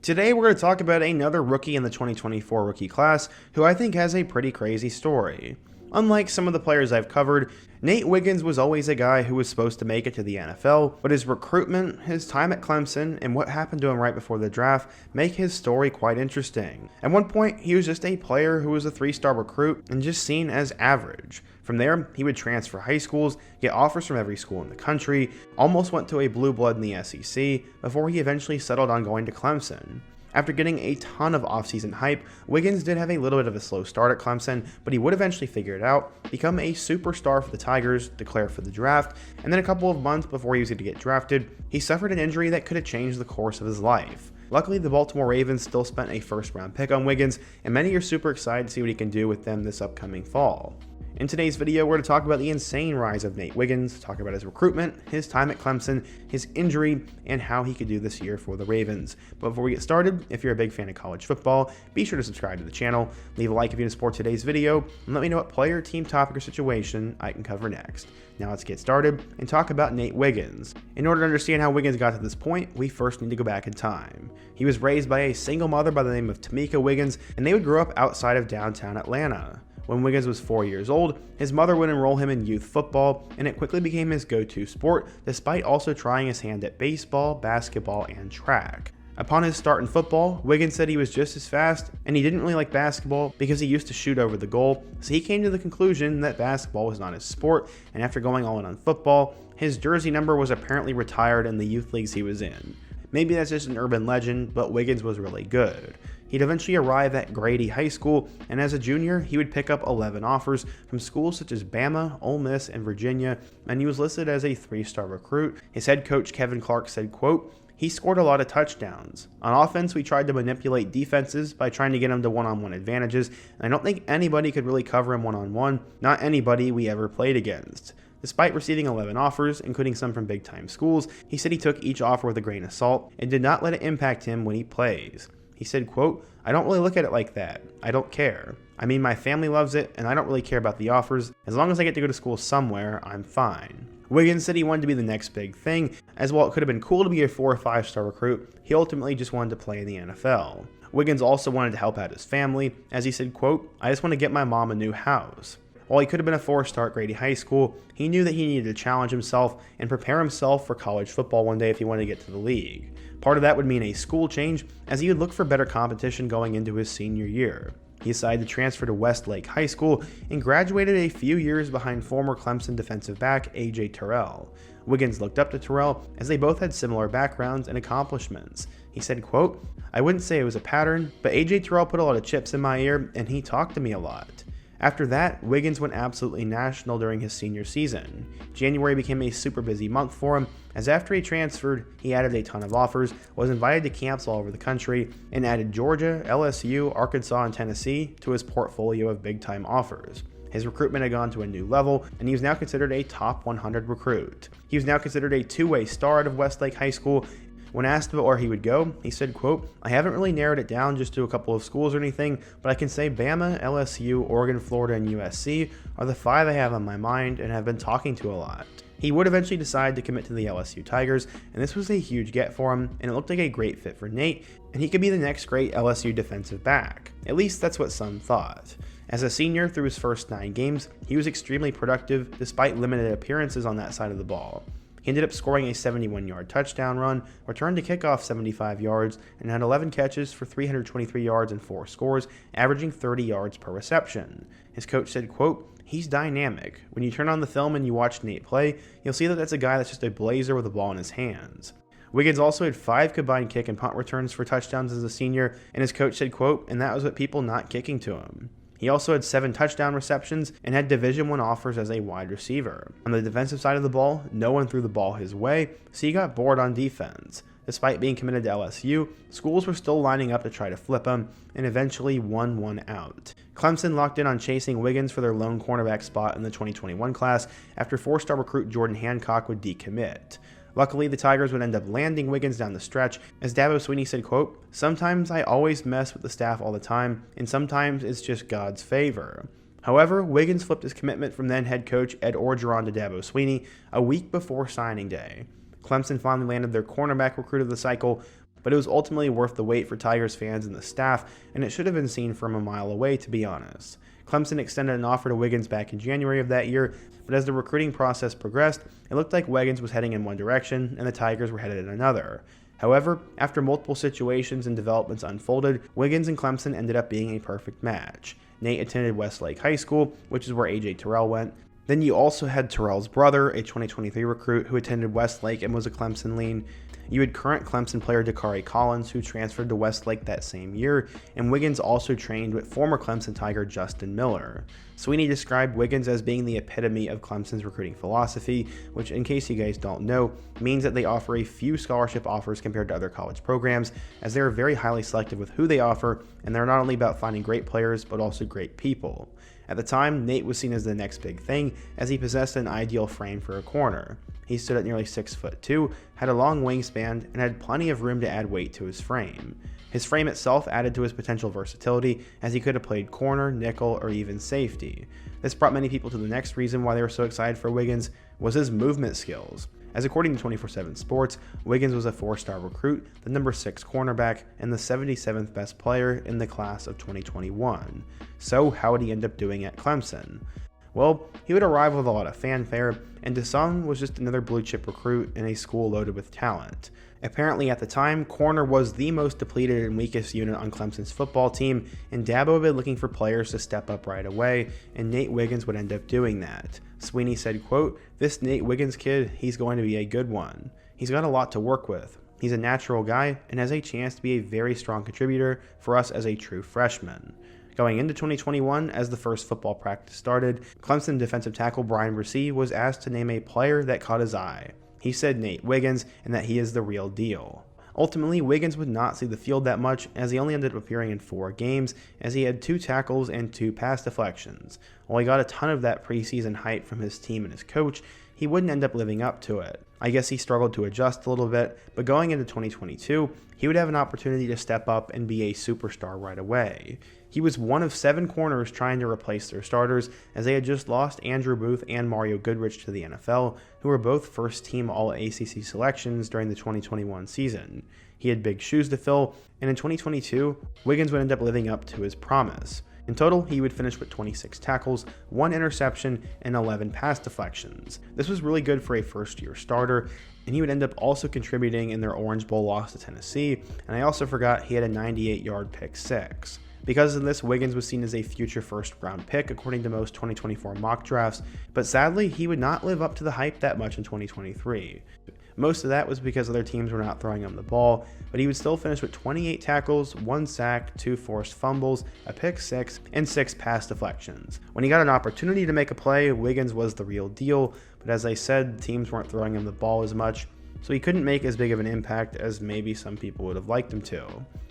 Today we're going to talk about another rookie in the 2024 rookie class who I think has a pretty crazy story. Unlike some of the players I've covered, Nate Wiggins was always a guy who was supposed to make it to the NFL, but his recruitment, his time at Clemson, and what happened to him right before the draft make his story quite interesting. At one point, he was just a player who was a 3-star recruit and just seen as average. From there, he would transfer high schools, get offers from every school in the country, almost went to a blue blood in the SEC, before he eventually settled on going to Clemson. After getting a ton of offseason hype, Wiggins did have a little bit of a slow start at Clemson, but he would eventually figure it out, become a superstar for the Tigers, declare for the draft, and then a couple of months before he was going to get drafted, he suffered an injury that could have changed the course of his life. Luckily, the Baltimore Ravens still spent a first-round pick on Wiggins, and many are super excited to see what he can do with them this upcoming fall. In today's video, we're going to talk about the insane rise of Nate Wiggins, talk about his recruitment, his time at Clemson, his injury, and how he could do this year for the Ravens. But before we get started, if you're a big fan of college football, be sure to subscribe to the channel, leave a like if you support today's video, and let me know what player, team, topic, or situation I can cover next. Now let's get started and talk about Nate Wiggins. In order to understand how Wiggins got to this point, we first need to go back in time. He was raised by a single mother by the name of Tamika Wiggins, and they would grow up outside of downtown Atlanta. When Wiggins was 4 years old, his mother would enroll him in youth football, and it quickly became his go-to sport, despite also trying his hand at baseball, basketball, and track. Upon his start in football, Wiggins said he was just as fast, and he didn't really like basketball because he used to shoot over the goal, so he came to the conclusion that basketball was not his sport, and after going all in on football, his jersey number was apparently retired in the youth leagues he was in. Maybe that's just an urban legend, but Wiggins was really good. He'd eventually arrive at Grady High School, and as a junior, he would pick up 11 offers from schools such as Bama, Ole Miss, and Virginia, and he was listed as a 3-star recruit. His head coach, Kevin Clark, said, quote, "He scored a lot of touchdowns. On offense, we tried to manipulate defenses by trying to get him to one-on-one advantages, and I don't think anybody could really cover him one-on-one, not anybody we ever played against." Despite receiving 11 offers, including some from big-time schools, he said he took each offer with a grain of salt and did not let it impact him when he plays. He said, quote, "I don't really look at it like that. I don't care. I mean, my family loves it, and I don't really care about the offers. As long as I get to go to school somewhere, I'm fine." Wiggins said he wanted to be the next big thing, as while it could have been cool to be a 4 or 5-star recruit, he ultimately just wanted to play in the NFL. Wiggins also wanted to help out his family, as he said, quote, "I just want to get my mom a new house." While he could have been a 4-star at Grady High School, he knew that he needed to challenge himself and prepare himself for college football one day if he wanted to get to the league. Part of that would mean a school change, as he would look for better competition going into his senior year. He decided to transfer to Westlake High School and graduated a few years behind former Clemson defensive back A.J. Terrell. Wiggins looked up to Terrell as they both had similar backgrounds and accomplishments. He said, quote, "I wouldn't say it was a pattern, but A.J. Terrell put a lot of chips in my ear and he talked to me a lot." After that, Wiggins went absolutely national during his senior season. January became a super busy month for him, as after he transferred, he added a ton of offers, was invited to camps all over the country, and added Georgia, LSU, Arkansas, and Tennessee to his portfolio of big-time offers. His recruitment had gone to a new level, and he was now considered a top 100 recruit. He was now considered a two-way star out of Westlake High School. When asked about where he would go, he said, quote, "I haven't really narrowed it down just to a couple of schools or anything, but I can say Bama, LSU, Oregon, Florida, and USC are the 5 I have on my mind and have been talking to a lot." He would eventually decide to commit to the LSU Tigers, and this was a huge get for him, and it looked like a great fit for Nate, and he could be the next great LSU defensive back. At least that's what some thought. As a senior, through his first 9 games, he was extremely productive despite limited appearances on that side of the ball. He ended up scoring a 71-yard touchdown run, returned to kickoff 75 yards, and had 11 catches for 323 yards and 4 scores, averaging 30 yards per reception. His coach said, quote, "He's dynamic. When you turn on the film and you watch Nate play, you'll see that that's a guy that's just a blazer with a ball in his hands." Wiggins also had 5 combined kick and punt returns for touchdowns as a senior, and his coach said, quote, "And that was with people not kicking to him." He also had 7 touchdown receptions and had Division I offers as a wide receiver. On the defensive side of the ball, no one threw the ball his way, so he got bored on defense. Despite being committed to LSU, schools were still lining up to try to flip him, and eventually won one out. Clemson locked in on chasing Wiggins for their lone cornerback spot in the 2021 class after 4-star recruit Jordan Hancock would decommit. Luckily, the Tigers would end up landing Wiggins down the stretch, as Dabo Swinney said, quote, "Sometimes I always mess with the staff all the time, and sometimes it's just God's favor." However, Wiggins flipped his commitment from then head coach Ed Orgeron to Dabo Swinney a week before signing day. Clemson finally landed their cornerback recruit of the cycle, but it was ultimately worth the wait for Tigers fans and the staff, and it should have been seen from a mile away, to be honest. Clemson extended an offer to Wiggins back in January of that year, but as the recruiting process progressed, it looked like Wiggins was heading in one direction and the Tigers were headed in another. However, after multiple situations and developments unfolded, Wiggins and Clemson ended up being a perfect match. Nate attended Westlake High School, which is where AJ Terrell went. Then you also had Terrell's brother, a 2023 recruit who attended Westlake and was a Clemson lean. You had current Clemson player Dakari Collins, who transferred to Westlake that same year, and Wiggins also trained with former Clemson Tiger Justin Miller. Sweeney described Wiggins as being the epitome of Clemson's recruiting philosophy, which, in case you guys don't know, means that they offer a few scholarship offers compared to other college programs, as they are very highly selective with who they offer, and they're not only about finding great players, but also great people. At the time, Nate was seen as the next big thing, as he possessed an ideal frame for a corner. He stood at nearly 6'2", had a long wingspan, and had plenty of room to add weight to his frame. His frame itself added to his potential versatility, as he could have played corner, nickel, or even safety. This brought many people to the next reason why they were so excited for Wiggins, was his movement skills. As according to 24/7 Sports, Wiggins was a 4-star recruit, the number 6 cornerback, and the 77th best player in the class of 2021. So how would he end up doing at Clemson? Well, he would arrive with a lot of fanfare, and to some was just another blue chip recruit in a school loaded with talent. Apparently at the time, corner was the most depleted and weakest unit on Clemson's football team, and Dabo had been looking for players to step up right away, and Nate Wiggins would end up doing that. Sweeney said, quote, "This Nate Wiggins kid, he's going to be a good one. He's got a lot to work with. He's a natural guy and has a chance to be a very strong contributor for us as a true freshman." Going into 2021, as the first football practice started, Clemson defensive tackle Brian Bresee was asked to name a player that caught his eye. He said Nate Wiggins, and that he is the real deal. Ultimately, Wiggins would not see the field that much, as he only ended up appearing in 4 games, as he had 2 tackles and 2 pass deflections. While he got a ton of that preseason hype from his team and his coach, he wouldn't end up living up to it. I guess he struggled to adjust a little bit, but going into 2022, he would have an opportunity to step up and be a superstar right away. He was one of 7 corners trying to replace their starters, as they had just lost Andrew Booth and Mario Goodrich to the NFL, who were both first-team All-ACC selections during the 2021 season. He had big shoes to fill, and in 2022, Wiggins would end up living up to his promise. In total, he would finish with 26 tackles, 1 interception, and 11 pass deflections. This was really good for a first-year starter, and he would end up also contributing in their Orange Bowl loss to Tennessee, and I also forgot he had a 98-yard pick 6. Because of this, Wiggins was seen as a future first-round pick according to most 2024 mock drafts, but sadly, he would not live up to the hype that much in 2023. Most of that was because other teams were not throwing him the ball, but he would still finish with 28 tackles, 1 sack, 2 forced fumbles, a pick 6, and 6 pass deflections. When he got an opportunity to make a play, Wiggins was the real deal, but as I said, teams weren't throwing him the ball as much, so he couldn't make as big of an impact as maybe some people would have liked him to.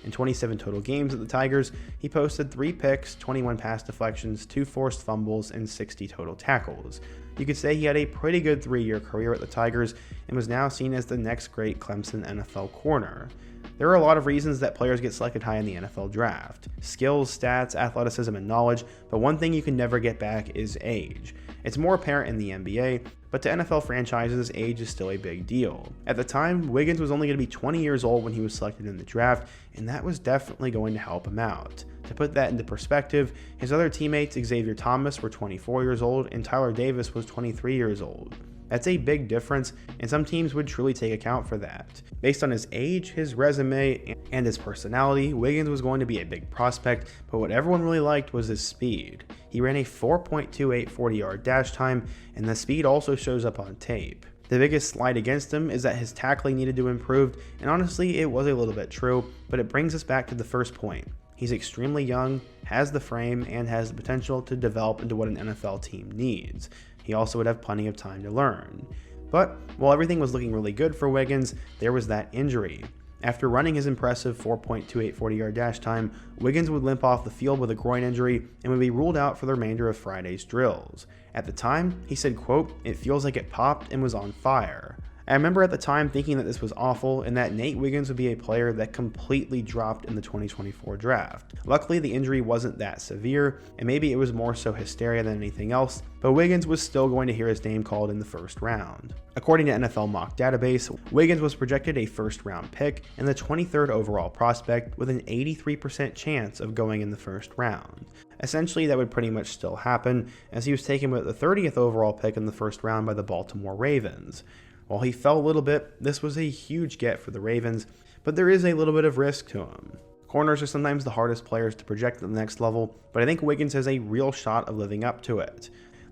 In 27 total games at the Tigers, he posted 3 picks, 21 pass deflections, 2 forced fumbles, and 60 total tackles. You could say he had a pretty good 3-year career at the Tigers and was now seen as the next great Clemson NFL corner. There are a lot of reasons that players get selected high in the NFL draft. Skills, stats, athleticism, and knowledge, but one thing you can never get back is age. It's more apparent in the NBA, but to NFL franchises, age is still a big deal. At the time, Wiggins was only going to be 20 years old when he was selected in the draft, and that was definitely going to help him out. To put that into perspective, his other teammates, Xavier Thomas, were 24 years old, and Tyler Davis was 23 years old. That's a big difference, and some teams would truly take account for that. Based on his age, his resume, and his personality, Wiggins was going to be a big prospect, but what everyone really liked was his speed. He ran a 4.28 40-yard dash time, and the speed also shows up on tape. The biggest slight against him is that his tackling needed to improve, and honestly, it was a little bit true, but it brings us back to the first point. He's extremely young, has the frame, and has the potential to develop into what an NFL team needs. He also would have plenty of time to learn. But while everything was looking really good for Wiggins, there was that injury. After running his impressive 4.28 40-yard dash time, Wiggins would limp off the field with a groin injury and would be ruled out for the remainder of Friday's drills. At the time, he said, quote, "It feels like it popped and was on fire." I remember at the time thinking that this was awful and that Nate Wiggins would be a player that completely dropped in the 2024 draft. Luckily, the injury wasn't that severe, and maybe it was more so hysteria than anything else, but Wiggins was still going to hear his name called in the first round. According to NFL Mock Database, Wiggins was projected a first-round pick and the 23rd overall prospect with an 83% chance of going in the first round. Essentially, that would pretty much still happen, as he was taken with the 30th overall pick in the first round by the Baltimore Ravens. While he fell a little bit, this was a huge get for the Ravens, but there is a little bit of risk to him. Corners are sometimes the hardest players to project at the next level, but I think Wiggins has a real shot of living up to it.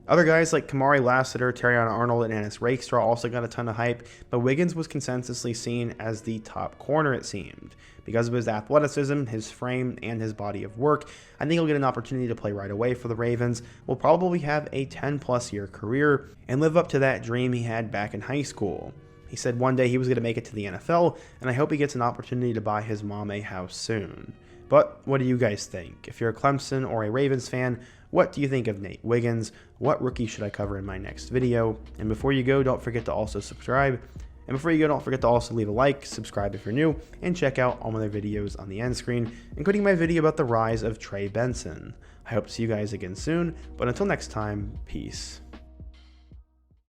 Other guys like Kamari Lassiter, Terrion Arnold, and Ennis Rakestraw also got a ton of hype, but Wiggins was consensusly seen as the top corner, it seemed. Because of his athleticism, his frame, and his body of work, I think he'll get an opportunity to play right away for the Ravens, will probably have a 10-plus year career, and live up to that dream he had back in high school. He said one day he was going to make it to the NFL, and I hope he gets an opportunity to buy his mom a house soon. But what do you guys think? If you're a Clemson or a Ravens fan, what do you think of Nate Wiggins? What rookie should I cover in my next video? And before you go, don't forget to also subscribe. And before you go, don't forget to also leave a like, subscribe if you're new, and check out all my other videos on the end screen, including my video about the rise of Trey Benson. I hope to see you guys again soon, but until next time, peace.